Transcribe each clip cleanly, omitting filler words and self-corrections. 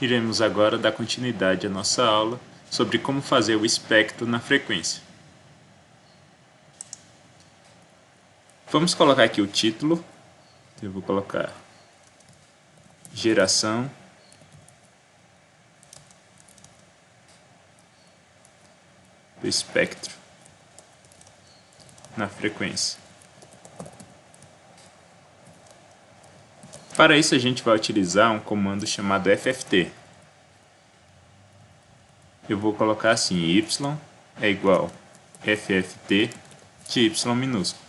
Iremos agora dar continuidade à nossa aula sobre como fazer o espectro na frequência. Vamos colocar aqui o título. Eu vou colocar geração do espectro na frequência. Para isso a gente vai utilizar um comando chamado FFT. Eu vou colocar assim, y é igual FFT de y minúsculo.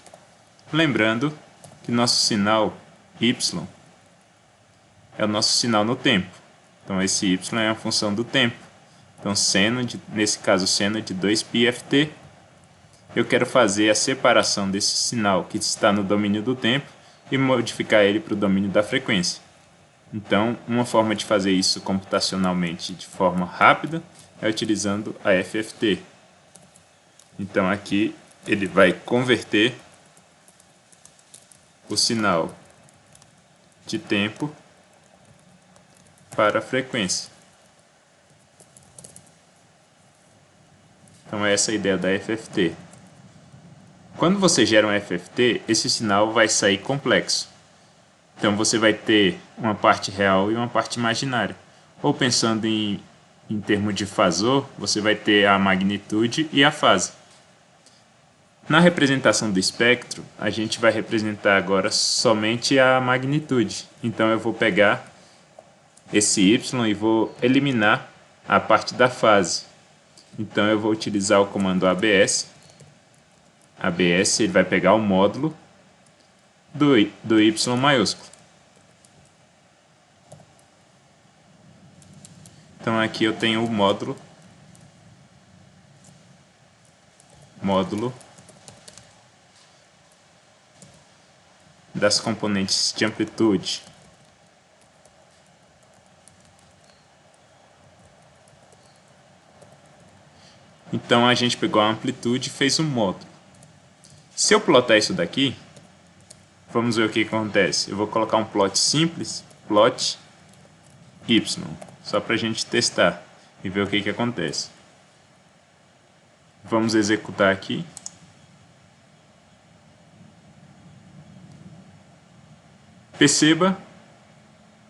Lembrando que nosso sinal y é o nosso sinal no tempo. Então esse y é a função do tempo. Então nesse caso seno de 2πft, eu quero fazer a separação desse sinal que está no domínio do tempo e modificar ele para o domínio da frequência. Então, uma forma de fazer isso computacionalmente de forma rápida é utilizando a FFT. Então aqui ele vai converter o sinal de tempo para a frequência. Então essa é a ideia da FFT. Quando você gera um FFT, esse sinal vai sair complexo. Então você vai ter uma parte real e uma parte imaginária. Ou pensando em termos de fasor, você vai ter a magnitude e a fase. Na representação do espectro, a gente vai representar agora somente a magnitude. Então eu vou pegar esse y e vou eliminar a parte da fase. Então eu vou utilizar o comando ABS. ABS ele vai pegar o módulo do y maiúsculo. Então aqui eu tenho o módulo das componentes de amplitude. Então a gente pegou a amplitude e fez um módulo. Se eu plotar isso daqui, vamos ver o que acontece. Eu vou colocar um plot simples, plot y, só para a gente testar e ver o que acontece. Vamos executar aqui. Perceba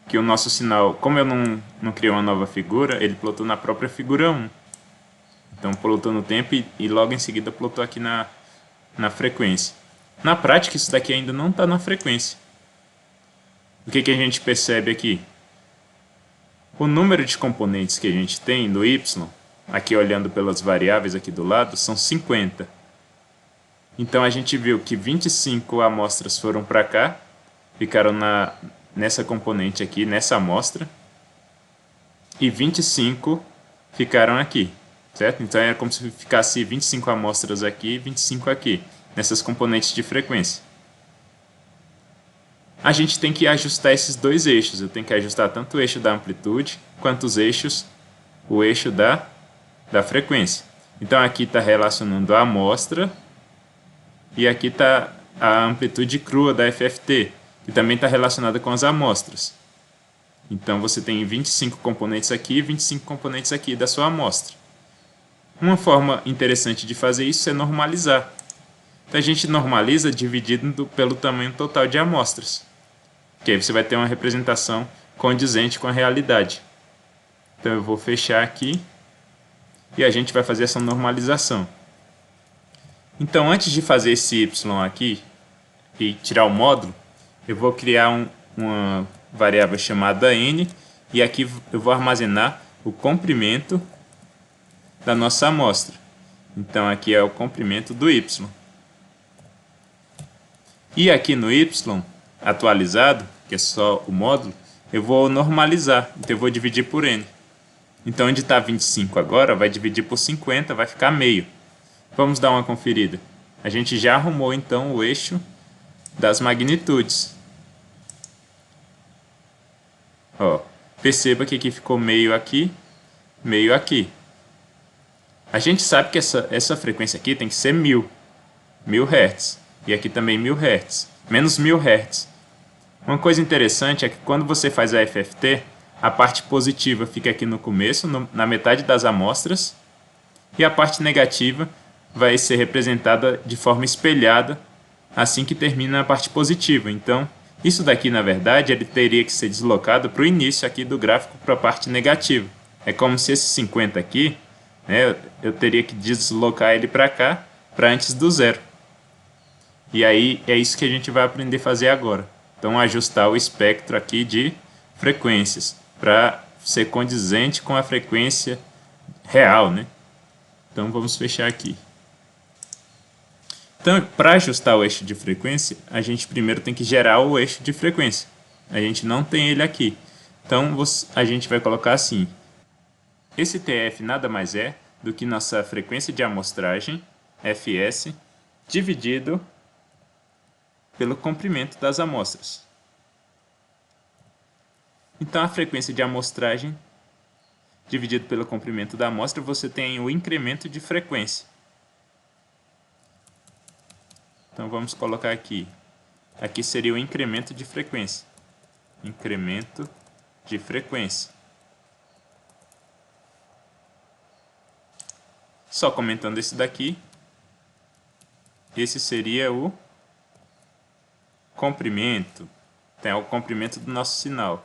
que o nosso sinal, como eu não criei uma nova figura, ele plotou na própria figura 1. Então plotou no tempo e logo em seguida plotou aqui na frequência. Na prática, isso daqui ainda não está na frequência. O que a gente percebe aqui? O número de componentes que a gente tem no y, aqui olhando pelas variáveis aqui do lado, são 50. Então a gente viu que 25 amostras foram para cá, ficaram nessa componente aqui, nessa amostra, e 25 ficaram aqui. Certo? Então é como se ficasse 25 amostras aqui e 25 aqui, nessas componentes de frequência. A gente tem que ajustar esses dois eixos. Eu tenho que ajustar tanto o eixo da amplitude, quanto o eixo da frequência. Então aqui está relacionando a amostra, e aqui está a amplitude crua da FFT, que também está relacionada com as amostras. Então você tem 25 componentes aqui e 25 componentes aqui da sua amostra. Uma forma interessante de fazer isso é normalizar. Então a gente normaliza dividindo pelo tamanho total de amostras. Que aí você vai ter uma representação condizente com a realidade. Então eu vou fechar aqui e a gente vai fazer essa normalização. Então antes de fazer esse y aqui e tirar o módulo, eu vou criar uma variável chamada n e aqui eu vou armazenar o comprimento da nossa amostra. Então aqui é o comprimento do y. E aqui no y atualizado, que é só o módulo, eu vou normalizar. Então eu vou dividir por n. Então onde está 25 agora, vai dividir por 50, vai ficar meio. Vamos dar uma conferida. A gente já arrumou então o eixo das magnitudes. Ó, perceba que aqui ficou meio aqui, meio aqui. A gente sabe que essa frequência aqui tem que ser 1000 Hz. E aqui também 1000 Hz. Menos 1000 Hz. Uma coisa interessante é que quando você faz a FFT, a parte positiva fica aqui no começo, na metade das amostras, e a parte negativa vai ser representada de forma espelhada assim que termina a parte positiva. Então, isso daqui, na verdade, ele teria que ser deslocado para o início aqui do gráfico para a parte negativa. É como se esse 50 aqui, né, eu teria que deslocar ele para cá, para antes do zero. E aí é isso que a gente vai aprender a fazer agora. Então, ajustar o espectro aqui de frequências para ser condizente com a frequência real, né? Então, vamos fechar aqui. Então, para ajustar o eixo de frequência, a gente primeiro tem que gerar o eixo de frequência. A gente não tem ele aqui. Então, a gente vai colocar assim. Esse TF nada mais é do que nossa frequência de amostragem, Fs, dividido pelo comprimento das amostras. Então, a frequência de amostragem dividido pelo comprimento da amostra, você tem o incremento de frequência. Então, vamos colocar aqui. Aqui seria o incremento de frequência. Incremento de frequência. Só comentando esse daqui. Esse seria o comprimento. Tem o comprimento do nosso sinal.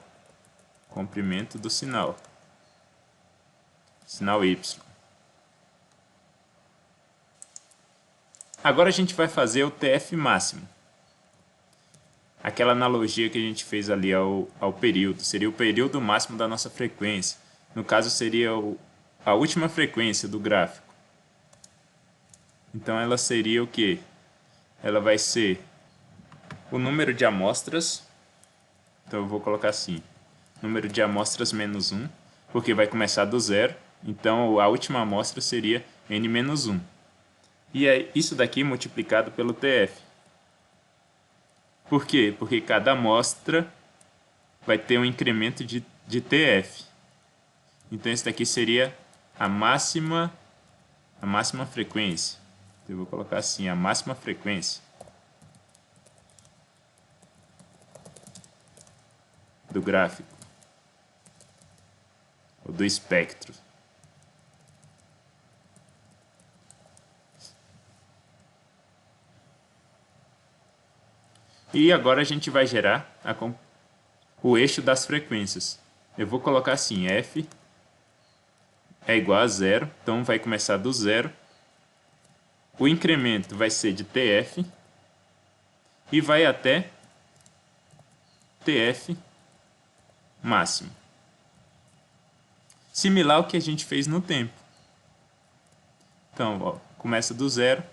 Comprimento do sinal. Sinal Y. Agora a gente vai fazer o TF máximo. Aquela analogia que a gente fez ali ao período. Seria o período máximo da nossa frequência. No caso, seria a última frequência do gráfico. Então, ela seria o quê? Ela vai ser o número de amostras. Então, eu vou colocar assim. Número de amostras menos 1. Porque vai começar do zero. Então, a última amostra seria n menos 1. E é isso daqui multiplicado pelo TF. Por quê? Porque cada amostra vai ter um incremento de TF. Então, esse daqui seria a máxima frequência. Eu vou colocar assim, a máxima frequência do gráfico, ou do espectro. E agora a gente vai gerar o eixo das frequências. Eu vou colocar assim, F é igual a zero, então vai começar do zero. O incremento vai ser de TF e vai até TF máximo. Similar ao que a gente fez no tempo. Então, ó, começa do zero,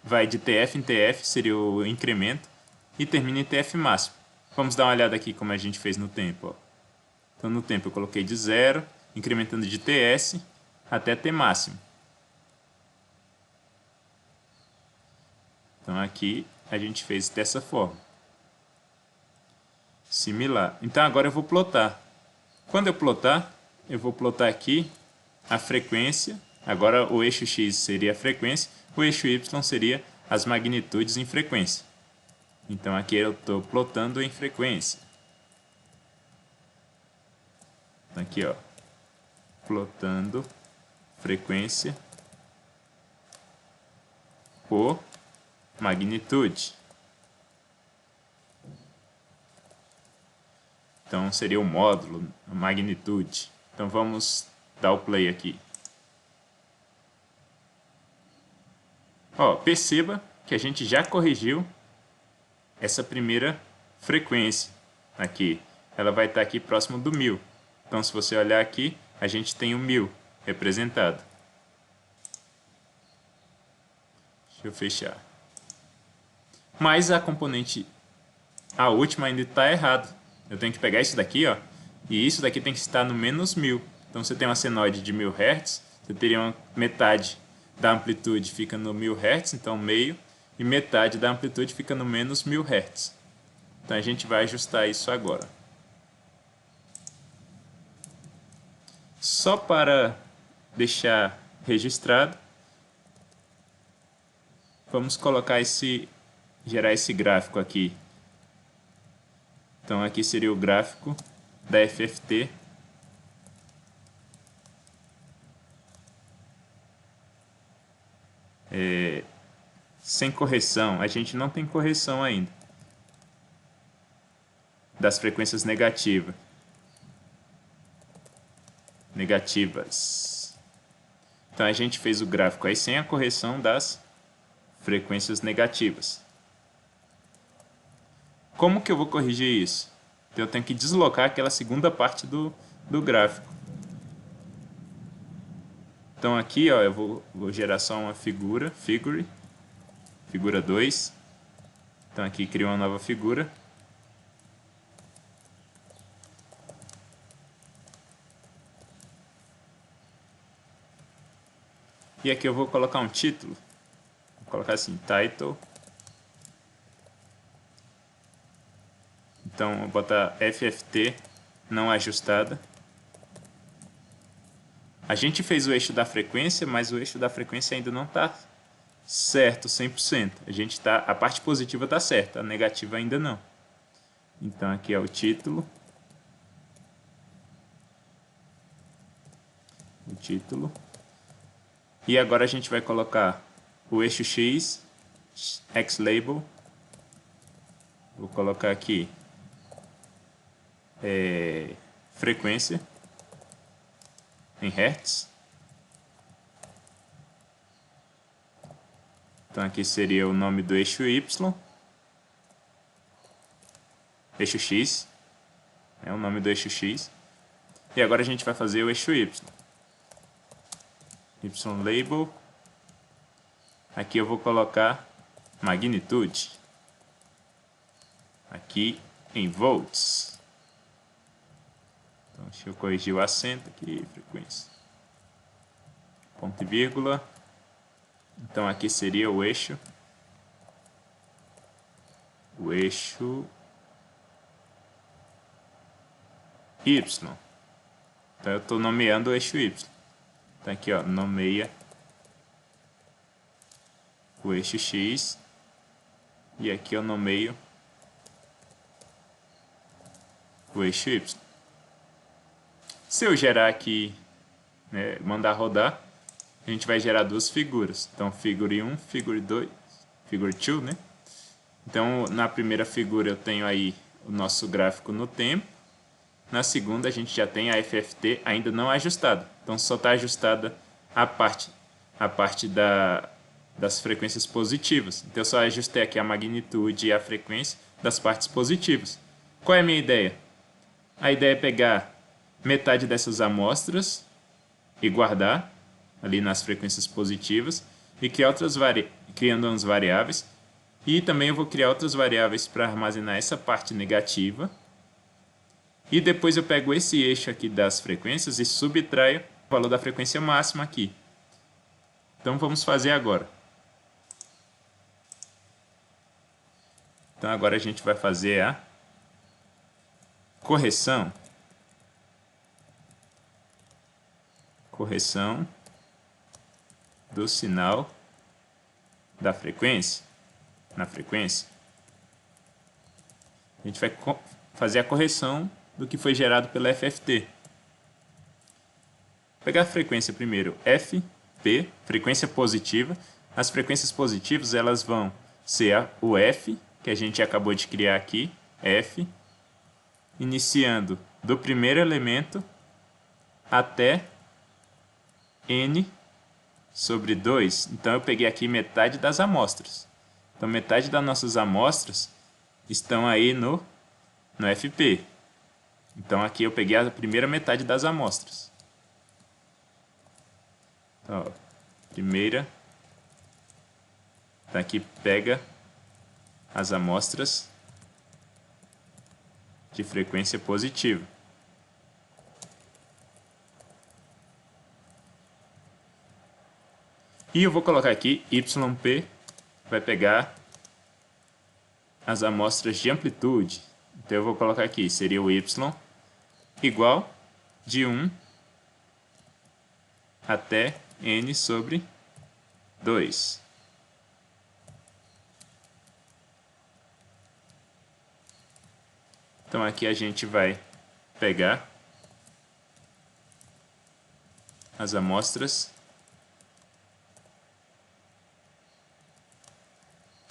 vai de TF em TF, seria o incremento, e termina em TF máximo. Vamos dar uma olhada aqui como a gente fez no tempo. Ó. Então, no tempo eu coloquei de zero, incrementando de TS até T máximo. Então, aqui a gente fez dessa forma. Similar. Então, agora eu vou plotar. Quando eu plotar, eu vou plotar aqui a frequência. Agora o eixo X seria a frequência, o eixo Y seria as magnitudes em frequência. Então aqui eu estou plotando em frequência. Aqui, ó, plotando frequência por magnitude. Então seria o módulo, a magnitude. Então vamos dar o play aqui. Ó, perceba que a gente já corrigiu essa primeira frequência aqui. Ela vai estar aqui próximo do 1000. Então, se você olhar aqui, a gente tem o 1000 representado. Deixa eu fechar. Mas a componente, a última, ainda está errada. Eu tenho que pegar isso daqui, ó, e isso daqui tem que estar no menos 1000. Então, você tem uma senoide de 1000 Hz, você teria uma metade da amplitude fica no 1000 Hz, então meio, e metade da amplitude fica no menos 1000 Hz. Então a gente vai ajustar isso agora. Só para deixar registrado, vamos colocar gerar esse gráfico aqui. Então aqui seria o gráfico da FFT sem correção. A gente não tem correção ainda das frequências negativas. Então a gente fez o gráfico aí sem a correção das frequências negativas. Como que eu vou corrigir isso? Então eu tenho que deslocar aquela segunda parte do gráfico. Então aqui, ó, eu vou gerar só uma figura 2. Então aqui crio uma nova figura. E aqui eu vou colocar um título. Vou colocar assim, title. Então, vou botar FFT não ajustada. A gente fez o eixo da frequência, mas o eixo da frequência ainda não está certo 100%. A parte positiva está certa, a negativa ainda não. Então, aqui é o título. E agora a gente vai colocar o eixo X, X-Label. Vou colocar aqui frequência em Hertz. Então aqui seria o nome do eixo Y. Eixo X. É o nome do eixo X. E agora a gente vai fazer o eixo Y. Y-Label. Aqui eu vou colocar magnitude. Aqui em volts. Então, deixa eu corrigir o acento aqui, frequência. Ponto e vírgula. Então aqui seria o eixo Y. Então eu estou nomeando o eixo Y. Então aqui, ó, nomeia o eixo X. E aqui eu nomeio o eixo Y. Se eu gerar aqui, né, mandar rodar, a gente vai gerar duas figuras. Então, figure 1, figure 2, figure 2, né? Então, na primeira figura eu tenho aí o nosso gráfico no tempo. Na segunda a gente já tem a FFT ainda não ajustada. Então, só está ajustada a parte das frequências positivas. Então, eu só ajustei aqui a magnitude e a frequência das partes positivas. Qual é a minha ideia? A ideia é pegar metade dessas amostras e guardar ali nas frequências positivas e criar criando umas variáveis. E também eu vou criar outras variáveis para armazenar essa parte negativa. E depois eu pego esse eixo aqui das frequências e subtraio o valor da frequência máxima aqui. Então vamos fazer agora. Então agora a gente vai fazer a correção do sinal da frequência, na frequência. A gente vai fazer a correção do que foi gerado pela FFT. Vou pegar a frequência primeiro, FP, frequência positiva. As frequências positivas elas vão ser o F, que a gente acabou de criar aqui, F, iniciando do primeiro elemento até N sobre 2. Então eu peguei aqui metade das amostras. Então metade das nossas amostras estão aí no FP. Então aqui eu peguei a primeira metade das amostras. Então, ó, primeira. Então aqui pega as amostras de frequência positiva. E eu vou colocar aqui YP, vai pegar as amostras de amplitude. Então eu vou colocar aqui, seria o Y igual de 1 até N sobre 2. Então aqui a gente vai pegar as amostras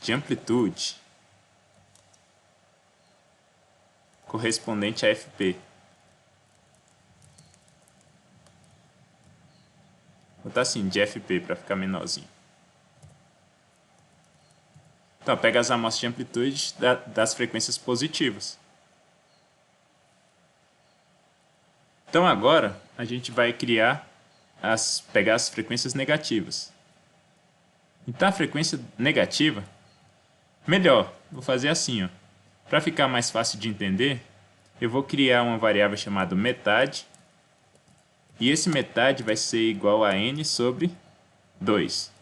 de amplitude correspondente a FP. Vou botar assim, de FP, para ficar menorzinho. Então, pega as amostras de amplitude das frequências positivas. Então, agora, a gente vai pegar as frequências negativas. Então, a frequência negativa, melhor, vou fazer assim, ó. Para ficar mais fácil de entender, eu vou criar uma variável chamada metade. E esse metade vai ser igual a n sobre 2.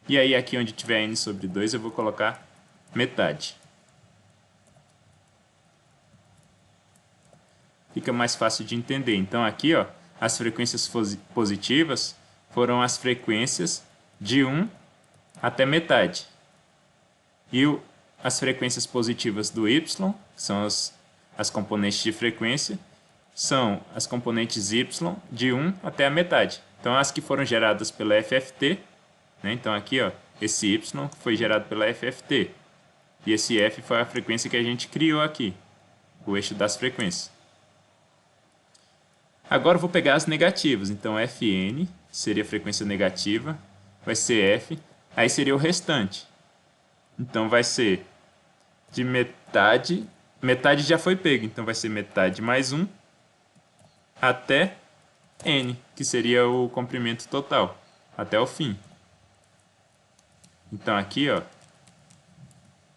E aí aqui onde tiver n sobre 2 eu vou colocar metade. Fica mais fácil de entender. Então aqui, ó, as frequências positivas foram as frequências de 1 até metade. E as frequências positivas do y, que são as componentes de frequência, são as componentes y de 1 até a metade. Então, as que foram geradas pela FFT, né? Então, aqui, ó, esse y foi gerado pela FFT. E esse f foi a frequência que a gente criou aqui, o eixo das frequências. Agora, eu vou pegar as negativas. Então, Fn seria a frequência negativa, vai ser f, aí seria o restante. Então, vai ser de metade já foi pego, então vai ser metade mais 1 até n, que seria o comprimento total, até o fim. Então aqui, ó, o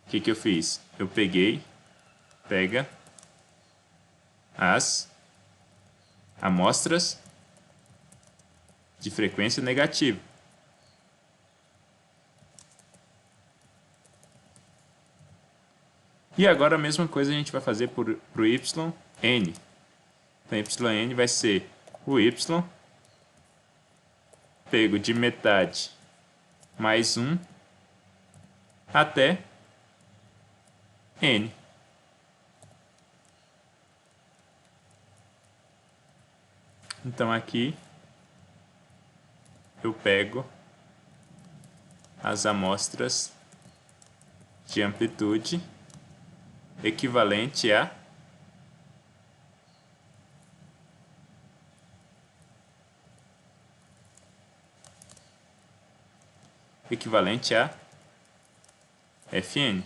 que eu fiz? Eu pega as amostras de frequência negativa. E agora a mesma coisa a gente vai fazer para o yn. Então, yn vai ser o y pego de metade mais 1 até n. Então, aqui eu pego as amostras de amplitude equivalente a Fn.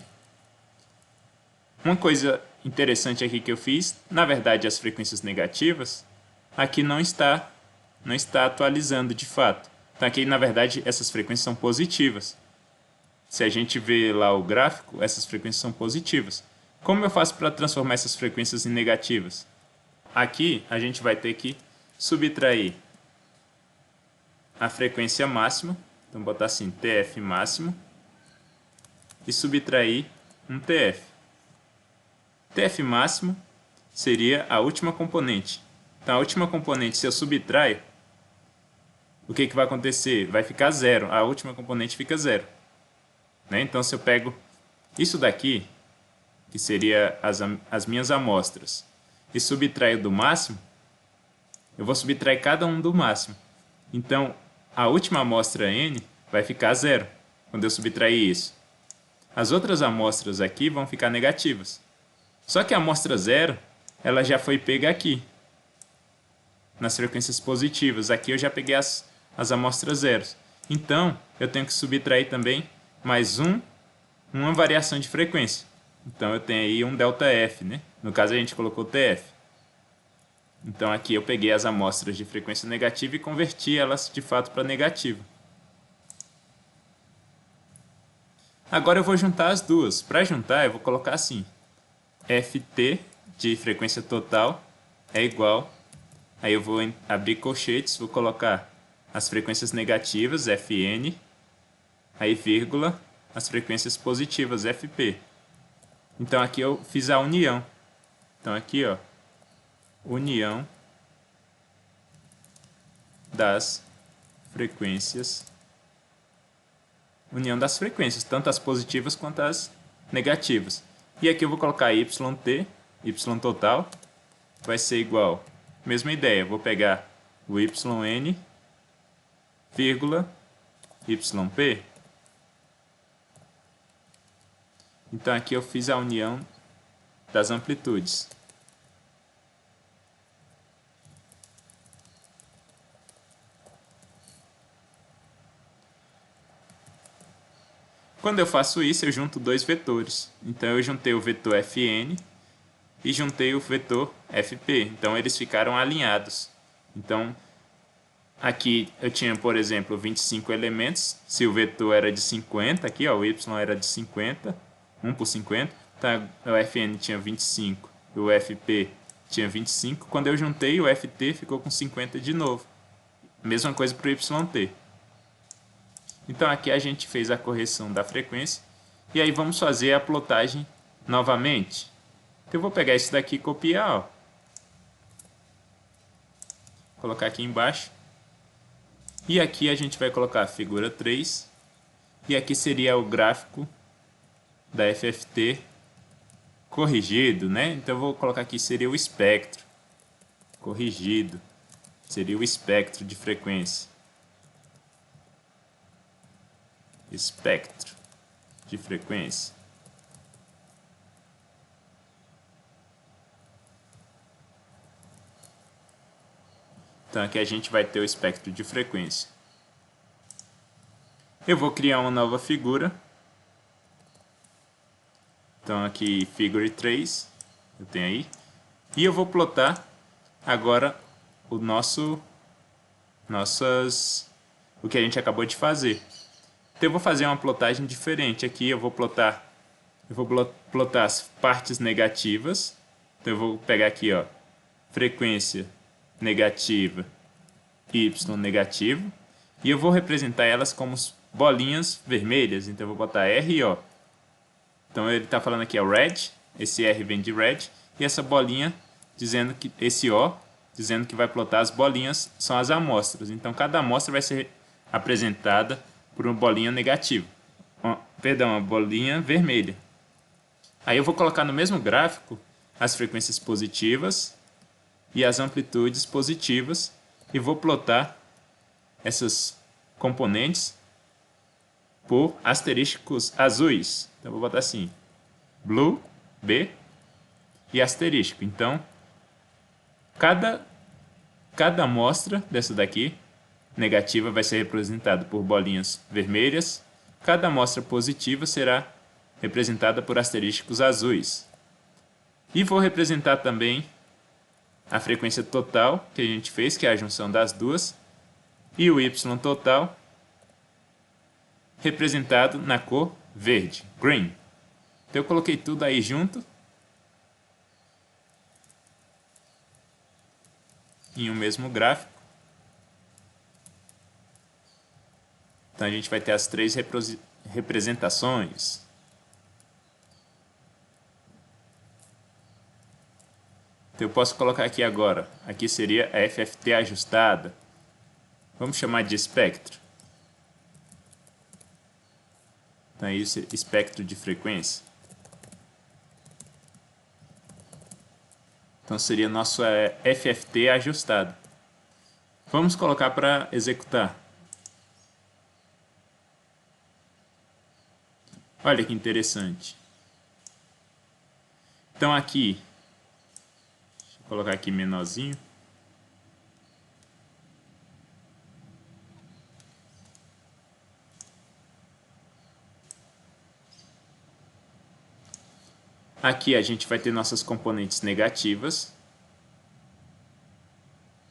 Uma coisa interessante aqui que eu fiz, na verdade as frequências negativas, aqui não está atualizando de fato. Então aqui na verdade essas frequências são positivas. Se a gente vê lá o gráfico, essas frequências são positivas. Como eu faço para transformar essas frequências em negativas? Aqui a gente vai ter que subtrair a frequência máxima, então botar assim TF máximo, e subtrair um TF. TF máximo seria a última componente. Então a última componente, se eu subtraio, o que vai acontecer? Vai ficar zero, a última componente fica zero. Né? Então se eu pego isso daqui, que seria as minhas amostras, e subtraio do máximo, eu vou subtrair cada um do máximo. Então, a última amostra n vai ficar zero, quando eu subtrair isso. As outras amostras aqui vão ficar negativas. Só que a amostra zero, ela já foi pega aqui, nas frequências positivas. Aqui eu já peguei as amostras zeros. Então, eu tenho que subtrair também mais uma variação de frequência. Então, eu tenho aí um ΔF, né? No caso, a gente colocou TF. Então, aqui eu peguei as amostras de frequência negativa e converti elas, de fato, para negativa. Agora, eu vou juntar as duas. Para juntar, eu vou colocar assim. Ft de frequência total é igual... Aí eu vou abrir colchetes, vou colocar as frequências negativas, Fn, aí vírgula, as frequências positivas, Fp. Então aqui eu fiz a união. Então aqui, ó, união das frequências. União das frequências, tanto as positivas quanto as negativas. E aqui eu vou colocar yt, y total, vai ser igual, mesma ideia, vou pegar o yn, vírgula, yp. Então aqui eu fiz a união das amplitudes. Quando eu faço isso, eu junto dois vetores. Então eu juntei o vetor fn e juntei o vetor fp. Então eles ficaram alinhados. Então aqui eu tinha, por exemplo, 25 elementos. Se o vetor era de 50, aqui ó, o y era de 50, 1 por 50. Então o fn tinha 25 e o fp tinha 25. Quando eu juntei, o ft ficou com 50 de novo. Mesma coisa para o yt. Então aqui a gente fez a correção da frequência. E aí vamos fazer a plotagem novamente. Então eu vou pegar isso daqui e copiar. Ó. Colocar aqui embaixo. E aqui a gente vai colocar a figura 3. E aqui seria o gráfico da FFT corrigido, né? Então eu vou colocar aqui, seria o espectro corrigido. Seria o espectro de frequência. Espectro de frequência. Então aqui a gente vai ter o espectro de frequência. Eu vou criar uma nova figura. Então aqui figure 3, eu tenho aí. E eu vou plotar agora o o que a gente acabou de fazer. Então eu vou fazer uma plotagem diferente. Aqui eu vou plotar as partes negativas. Então eu vou pegar aqui, ó, frequência negativa, y negativo, e eu vou representar elas como bolinhas vermelhas. Então eu vou botar R e O. Então ele está falando aqui, ó, red, esse R vem de red, e essa bolinha dizendo que esse O dizendo que vai plotar as bolinhas são as amostras. Então cada amostra vai ser apresentada por uma bolinha negativa. Perdão, uma bolinha vermelha. Aí eu vou colocar no mesmo gráfico as frequências positivas e as amplitudes positivas e vou plotar essas componentes por asterísticos azuis. Então eu vou botar assim, blue, B e asterístico. Então cada amostra dessa daqui negativa vai ser representada por bolinhas vermelhas. Cada amostra positiva será representada por asterísticos azuis. E vou representar também a frequência total que a gente fez, que é a junção das duas, e o y total representado na cor verde, green. Então eu coloquei tudo aí junto em um mesmo gráfico. Então a gente vai ter as três representações. Então eu posso colocar aqui agora, aqui seria a FFT ajustada. Vamos chamar de espectro. Então é isso, espectro de frequência. Então seria nosso FFT ajustado. Vamos colocar para executar. Olha que interessante. Então aqui, deixa eu colocar aqui menorzinho. Aqui a gente vai ter nossas componentes negativas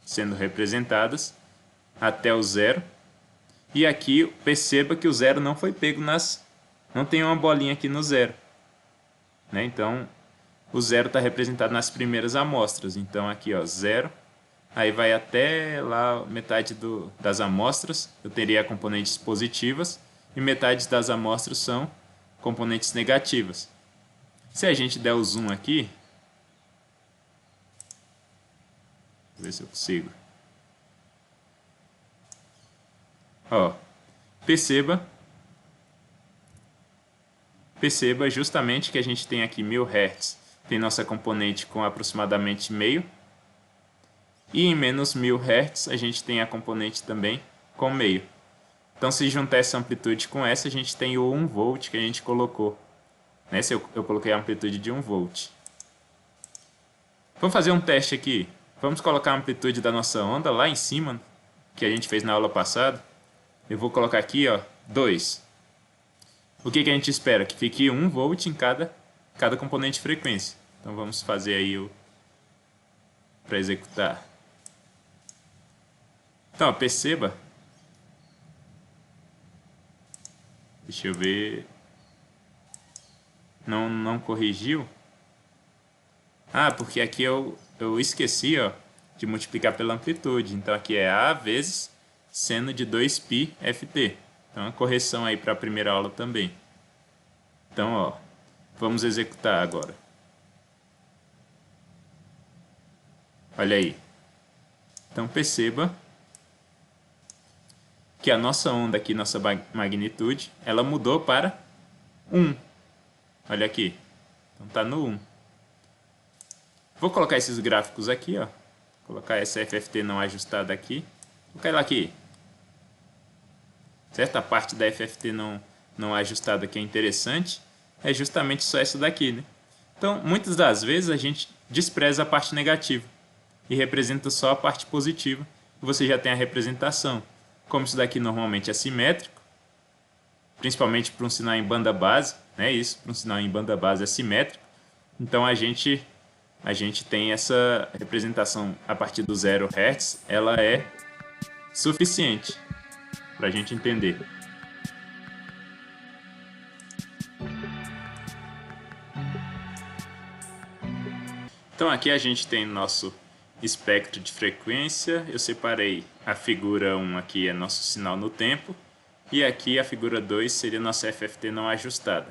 sendo representadas até o zero. E aqui perceba que o zero não foi pego não tem uma bolinha aqui no zero, né? Então o zero está representado nas primeiras amostras. Então aqui, ó, zero, aí vai até lá metade das amostras eu teria componentes positivas e metade das amostras são componentes negativas. Se a gente der o zoom aqui, vou ver se eu consigo. Ó, perceba justamente que a gente tem aqui 1000 Hz, tem nossa componente com aproximadamente meio E em menos 1000 Hz a gente tem a componente também com meio. Então se juntar essa amplitude com essa, a gente tem o 1 volt que a gente colocou. Nessa eu coloquei a amplitude de 1 volt. Vamos fazer um teste aqui. Vamos colocar a amplitude da nossa onda lá em cima, que a gente fez na aula passada. Eu vou colocar aqui, ó, 2. O que a gente espera? Que fique 1 volt em cada componente de frequência. Então vamos fazer aí para executar. Então, ó, perceba. Deixa eu ver. Não corrigiu. Ah, porque aqui eu esqueci, ó, de multiplicar pela amplitude. Então aqui é A vezes seno de 2π ft. Então a correção aí para a primeira aula também. Então, ó, vamos executar agora. Olha aí. Então perceba que a nossa onda aqui, nossa magnitude, ela mudou para 1. Olha aqui. Então tá no 1. Vou colocar esses gráficos aqui, ó. Colocar essa FFT não ajustada aqui. Vou colocar ela aqui. Certa parte da FFT não ajustada que é interessante é justamente só essa daqui, né? Então, muitas das vezes a gente despreza a parte negativa e representa só a parte positiva. E você já tem a representação. Como isso daqui normalmente é simétrico, principalmente para um sinal em banda base, né? Isso, para um sinal em banda base é simétrico. Então a gente tem essa representação a partir do 0 Hz, ela é suficiente para a gente entender. Então aqui a gente tem nosso espectro de frequência. Eu separei a figura 1 aqui é nosso sinal no tempo e aqui a figura 2 seria nossa FFT não ajustada.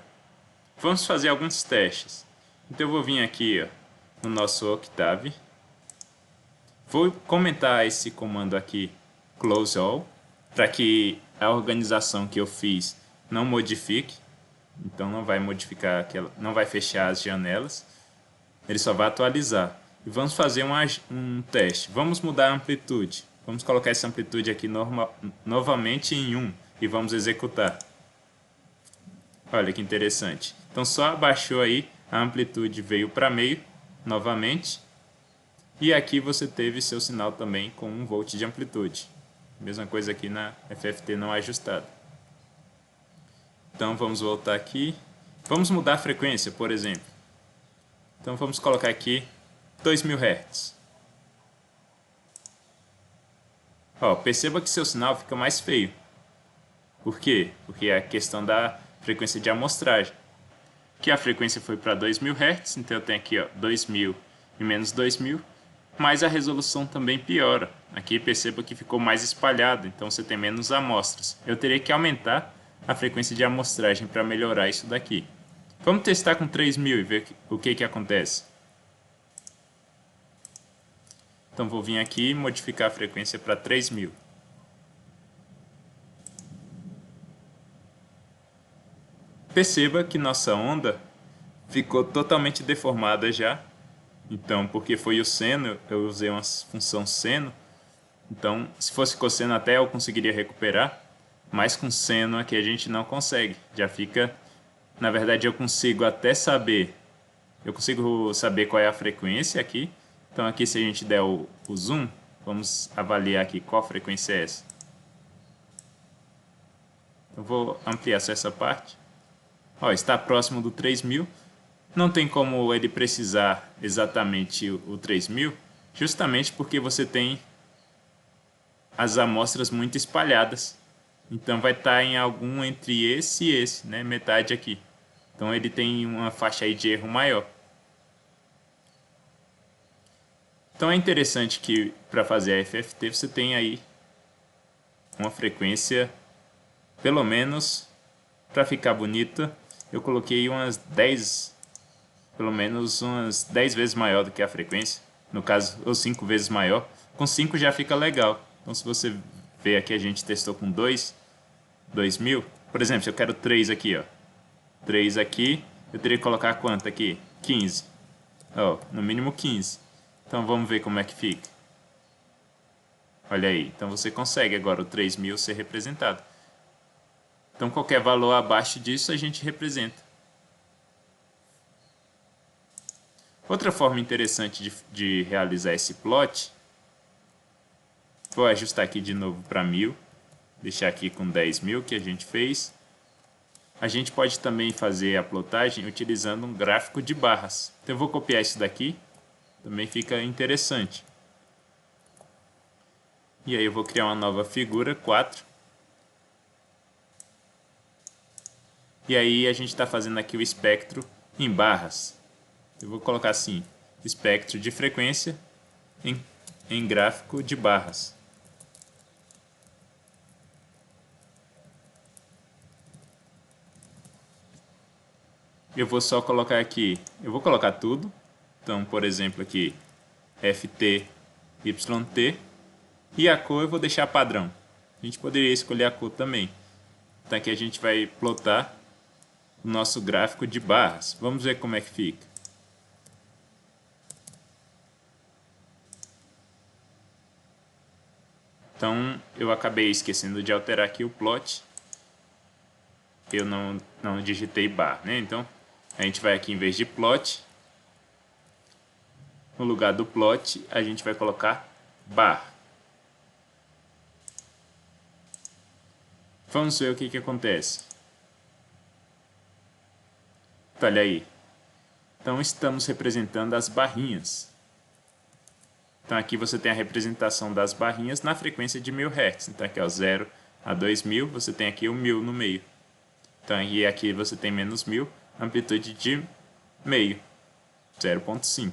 Vamos fazer alguns testes. Então eu vou vir aqui, ó, no nosso Octave. Vou comentar esse comando aqui, close all, para que a organização que eu fiz não modifique. Então não vai modificar não vai fechar as janelas. Ele só vai atualizar. E vamos fazer um teste. Vamos mudar a amplitude. Vamos colocar essa amplitude aqui novamente em 1 e vamos executar. Olha que interessante. Então só abaixou aí, a amplitude veio para meio novamente. E aqui você teve seu sinal também com 1 volt de amplitude. Mesma coisa aqui na FFT não ajustada. Então vamos voltar aqui. Vamos mudar a frequência, por exemplo. Então vamos colocar aqui 2000 Hz. Ó, perceba que seu sinal fica mais feio. Por quê? Porque é a questão da frequência de amostragem. Que a frequência foi para 2000 Hz, então eu tenho aqui, ó, 2000 e menos 2000, mas a resolução também piora. Aqui perceba que ficou mais espalhado, então você tem menos amostras. Eu teria que aumentar a frequência de amostragem para melhorar isso daqui. Vamos testar com 3000 e ver o que acontece. Então vou vir aqui e modificar a frequência para 3000. Perceba que nossa onda ficou totalmente deformada já. Então, porque foi o seno, eu usei uma função seno. Então, se fosse cosseno até eu conseguiria recuperar. Mas com seno aqui a gente não consegue. Já fica... Na verdade eu consigo até saber... Eu consigo saber qual é a frequência aqui. Então aqui se a gente der o zoom, vamos avaliar aqui qual frequência é essa. Eu vou ampliar só essa parte. Ó, está próximo do 3000. Não tem como ele precisar exatamente o 3000, justamente porque você tem as amostras muito espalhadas. Então vai estar em algum entre esse e esse, né? Metade aqui. Então ele tem uma faixa aí de erro maior. Então é interessante que para fazer a FFT você tem aí uma frequência, pelo menos para ficar bonita, eu coloquei umas 10, pelo menos umas 10 vezes maior do que a frequência. No caso, ou 5 vezes maior. Com 5 já fica legal. Então se você ver aqui, a gente testou com 2000. Por exemplo, se eu quero 3 aqui, ó. 3 aqui, eu teria que colocar quanto aqui? 15. Ó, no mínimo 15. Então vamos ver como é que fica. Olha aí, então você consegue agora o 3000 ser representado. Então qualquer valor abaixo disso a gente representa. Outra forma interessante de realizar esse plot, vou ajustar aqui de novo para 1000, deixar aqui com 10.000 que a gente fez. A gente pode também fazer a plotagem utilizando um gráfico de barras. Então eu vou copiar isso daqui, também fica interessante. E aí eu vou criar uma nova figura, 4. E aí a gente está fazendo aqui o espectro em barras. Eu vou colocar assim, espectro de frequência em gráfico de barras. Eu vou só colocar aqui, eu vou colocar tudo. Então, por exemplo, aqui FT, YT. E a cor eu vou deixar padrão. A gente poderia escolher a cor também. Então aqui a gente vai plotar o nosso gráfico de barras. Vamos ver como é que fica. Então eu acabei esquecendo de alterar aqui o plot. Eu não digitei bar, né? Então a gente vai aqui, em vez de plot, no lugar do plot a gente vai colocar bar. Vamos ver o que acontece. Olha aí. Então estamos representando as barrinhas. Então aqui você tem a representação das barrinhas na frequência de 1000 Hz. Então aqui é o 0 a 2000, você tem aqui o 1000 no meio. Então aqui você tem menos 1000, amplitude de meio, 0,5.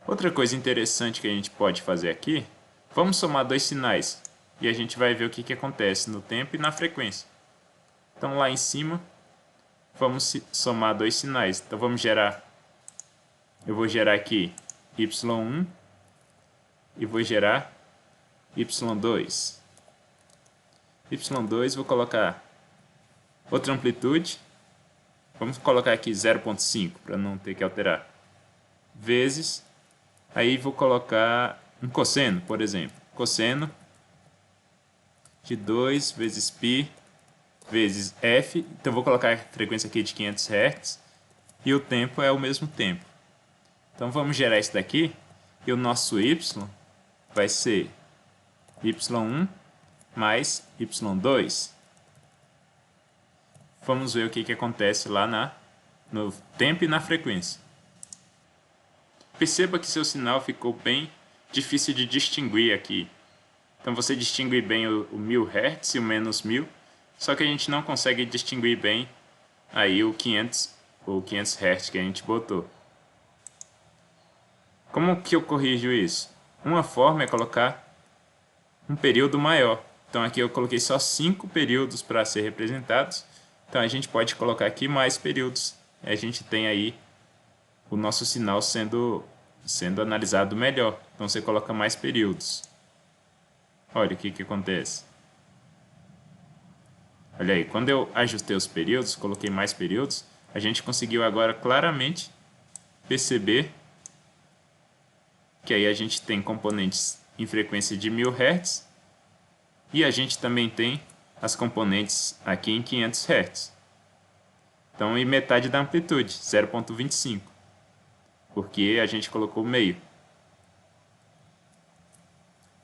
Outra coisa interessante que a gente pode fazer aqui, vamos somar dois sinais e a gente vai ver o que acontece no tempo e na frequência. Então lá em cima, vamos somar dois sinais. Então vamos gerar, eu vou gerar aqui y1 e vou gerar y2. y2 vou colocar outra amplitude, vamos colocar aqui 0,5 para não ter que alterar, vezes, aí vou colocar um cosseno, por exemplo, cosseno de 2 vezes π vezes f, então vou colocar a frequência aqui de 500 Hz e o tempo é o mesmo tempo. Então vamos gerar isso daqui e o nosso y vai ser y1 mais y2. Vamos ver o que acontece lá no tempo e na frequência. Perceba que seu sinal ficou bem difícil de distinguir aqui. Então você distingue bem o 1000 Hz e o menos 1000, só que a gente não consegue distinguir bem aí o 500 Hz que a gente botou. Como que eu corrijo isso? Uma forma é colocar um período maior. Então aqui eu coloquei só 5 períodos para ser representados. Então a gente pode colocar aqui mais períodos. A gente tem aí o nosso sinal sendo analisado melhor. Então você coloca mais períodos. Olha o que acontece. Olha aí, quando eu ajustei os períodos, coloquei mais períodos, a gente conseguiu agora claramente perceber que aí a gente tem componentes em frequência de 1000 Hz e a gente também tem as componentes aqui em 500 Hz. Então, em metade da amplitude, 0,25, porque a gente colocou meio.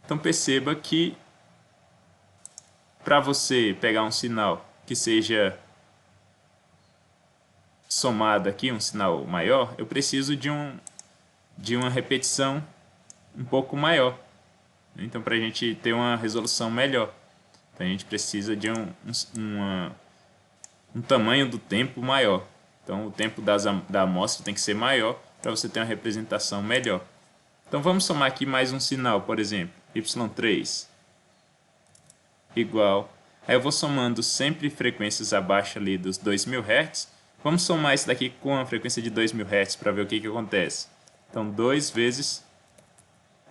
Então perceba que para você pegar um sinal que seja somado aqui, um sinal maior, eu preciso de uma repetição um pouco maior. Então, para a gente ter uma resolução melhor, então, a gente precisa de um tamanho do tempo maior. Então, o tempo da amostra tem que ser maior para você ter uma representação melhor. Então, vamos somar aqui mais um sinal, por exemplo, y3 igual. Aí eu vou somando sempre frequências abaixo ali dos 2000 Hz. Vamos somar isso daqui com a frequência de 2000 Hz para ver o que acontece. Então, 2 vezes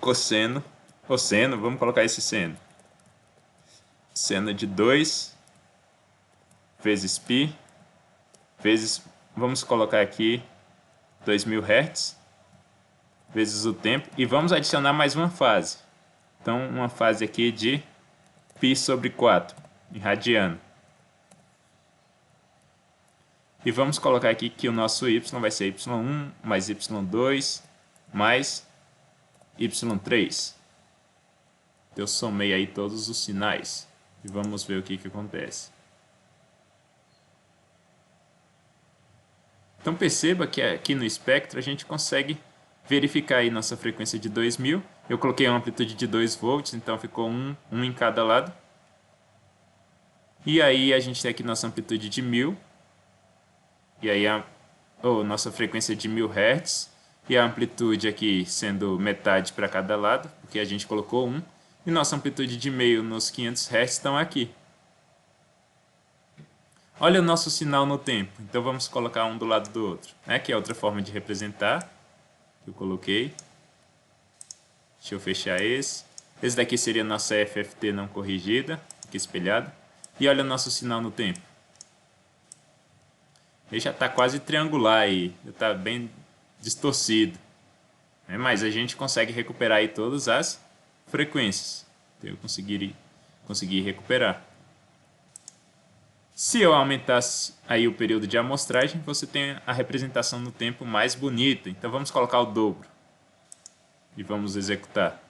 cosseno, vamos colocar esse seno. Seno de 2 vezes π vezes, vamos colocar aqui 2000 Hz vezes o tempo. E vamos adicionar mais uma fase. Então, uma fase aqui de π sobre 4, em radiano. E vamos colocar aqui que o nosso y vai ser y1 mais y2 mais y3. Eu somei aí todos os sinais. E vamos ver o que acontece. Então perceba que aqui no espectro a gente consegue verificar aí nossa frequência de 2000. Eu coloquei uma amplitude de 2 volts, então ficou um em cada lado. E aí a gente tem aqui nossa amplitude de 1000. E aí nossa frequência de 1000 Hz. E a amplitude aqui sendo metade para cada lado, porque a gente colocou 1. E nossa amplitude de meio nos 500 Hz estão aqui. Olha o nosso sinal no tempo. Então vamos colocar um do lado do outro. Aqui é outra forma de representar. Que eu coloquei. Deixa eu fechar esse. Esse daqui seria a nossa FFT não corrigida. Aqui espelhado. E olha o nosso sinal no tempo. Ele já está quase triangular aí. Já está bem distorcido. Mas a gente consegue recuperar aí todas as frequências. Então eu consegui recuperar. Se eu aumentasse aí o período de amostragem, você tem a representação no tempo mais bonita. Então vamos colocar o dobro. E vamos executar.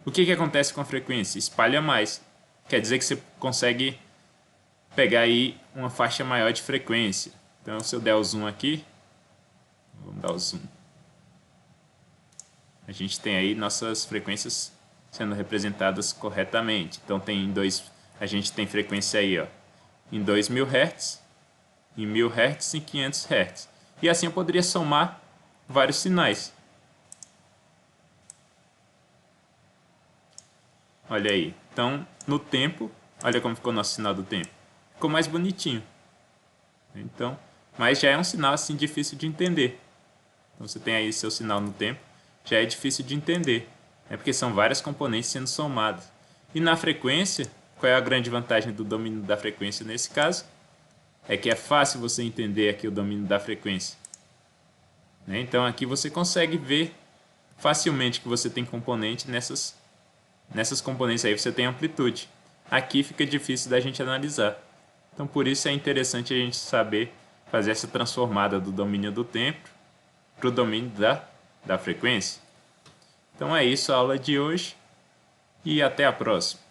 O que acontece com a frequência? Espalha mais. Quer dizer que você consegue pegar aí uma faixa maior de frequência. Então se eu der o zoom aqui, vamos dar o zoom. A gente tem aí nossas frequências sendo representadas corretamente. Então a gente tem frequência aí, ó, em 2000 Hz, em 1000 Hz e 500 Hz. E assim eu poderia somar vários sinais. Olha aí. Então, no tempo, olha como ficou o nosso sinal do tempo. Ficou mais bonitinho. Então, mas já é um sinal assim difícil de entender. Então você tem aí seu sinal no tempo, já é difícil de entender. É porque são várias componentes sendo somadas. E na frequência, qual é a grande vantagem do domínio da frequência nesse caso? É que é fácil você entender aqui o domínio da frequência. Então aqui você consegue ver facilmente que você tem componente nessas componentes aí você tem amplitude. Aqui fica difícil da gente analisar. Então por isso é interessante a gente saber fazer essa transformada do domínio do tempo para o domínio da frequência. Então é isso a aula de hoje e até a próxima.